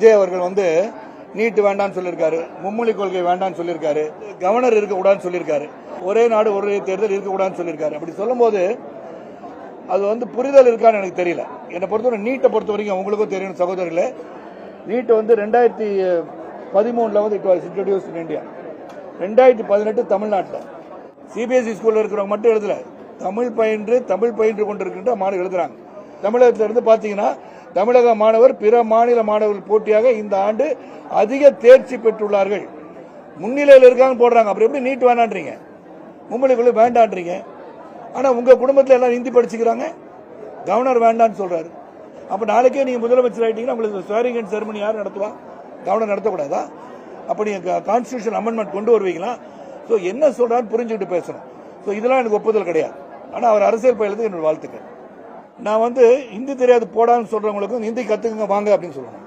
விஜய் அவர்கள் வந்து நீட் வேண்டாம்னு சொல்லியிருக்காரு, மும்மொழி கொள்கை வேண்டாம்னு சொல்லியிருக்காரு, கவர்னர் இருக்கக்கூடாதுன்னு சொல்லியிருக்காரு, ஒரே நாடு ஒரே தேர்தல் இருக்கக்கூடாதுன்னு சொல்லியிருக்காரு. அப்படி சொல்லும்போது அது வந்து புரிதல் இருக்கான்னு எனக்கு தெரியல. என்னை பொறுத்தவரை நீட்டை பொறுத்த வரைக்கும் உங்களுக்கும் தெரியும் சகோதரர்களே, நீட் வந்து 2013 வந்து it was introduced in India. 2018 தமிழ்நாட்டில் சிபிஎஸ்இ ஸ்கூலில் இருக்கிறவங்க மட்டும் எழுதல, தமிழ் பயின்று கொண்டிருக்கின்ற மாணவர் எழுதுறாங்க. தமிழகத்திலிருந்து பார்த்தீங்கன்னா தமிழக மாணவர் பிற மாநில மாணவர்கள் போட்டியாக இந்த ஆண்டு அதிக தேர்ச்சி பெற்றுள்ளார்கள், முன்னிலையில் இருக்காங்க போடுறாங்க. அப்புறம் எப்படி நீட் வேண்டான்றீங்க, மும்மொழிக்குள்ள வேண்டான்றீங்க? ஆனா உங்க குடும்பத்தில் எல்லாம் ஹிந்தி படிச்சுக்கிறாங்க, கவர்னர் வேண்டான்னு சொல்றாரு. அப்ப நாளைக்கே நீங்க முதலமைச்சர் ஆயிட்டீங்கன்னா உங்களுக்கு ஸ்வேரிங் அண்ட் செரமனி யார் நடத்துவா? கவர்னர் நடத்தக்கூடாதா? அப்ப நீங்க கான்ஸ்டிடியூஷன் அமெண்ட்மெண்ட் கொண்டு வருவீங்களா? ஸோ என்ன சொல்றான்னு புரிஞ்சுக்கிட்டு பேசணும். ஸோ இதெல்லாம் எனக்கு ஒப்புதல் கிடையாது. ஆனால் அவர் அரசியல் பயிலுக்கு என்னோட வாழ்த்துக்கள். நான் வந்து ஹிந்தி தெரியாது போடான்னு சொல்றவங்களுக்கும் ஹிந்தி கத்துக்குங்க வாங்க அப்படின்னு சொல்லணும்.